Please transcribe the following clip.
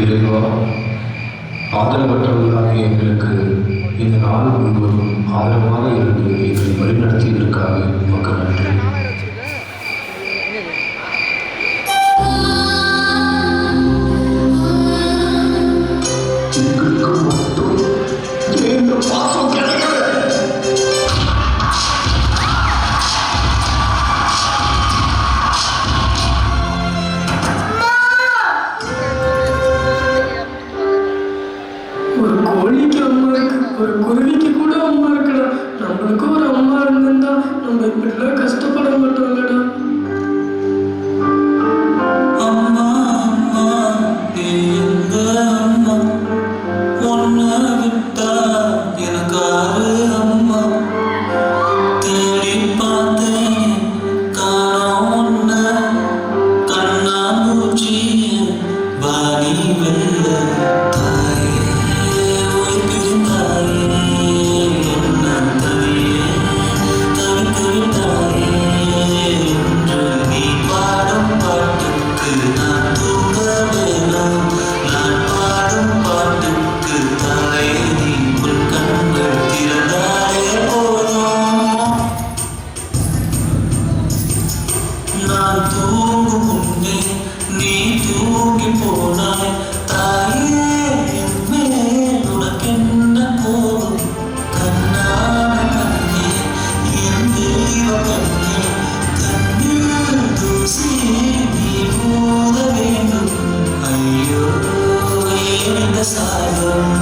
இறைவா, ஆதரவற்றவர்களாகிய எங்களுக்கு இந்த நாள் முழுவதும் ஆதரவாக இருந்து எங்களை வழிநடத்தியதற்காக உமக்கு நன்றி. எங்களுக்கு மட்டும் இந்த பாசம் கிடைக்கல. ஒரு கோழிக்கு அம்மா இருக்கு, ஒரு குருவிக்கு கூட அம்மா இருக்குடா. நம்மளுக்கும் ஒரு அம்மா இருந்திருந்தா நம்ம இப்படிலாம் கஷ்டப்பட மாட்டோம்லடா. அம்மா அம்மா எங்க அம்மா, ஒன்ன விட்டா எனக்காரு அம்மா, தேடி பார்த்தேன் காணோம் ஒன்ன, கண்ணாமூச்சி வாணி வெள்ள தாயே உயிர் பிரிந்தாயே, என்ன தவியே தவிக்க விட்டாயே, என்று நீ பாடும் பாட்டுக்கு நான் தூங்க வேணும், நான் பாடும் பாட்டுக்கு தலையை நீ உன் கண்கள் திறந்தாலே போதும். நான் தூங்கும் முன்னே நீ தூங்கி போனாய் தாயே, என் மேல் உனக்கென்ன கோபம், கண்ணான கண்ணே என் தெய்வ கண்ணே, கண்ணில் தூசி நீ மூட வேண்டும். ஐயோ ஏன் இந்த சாகம்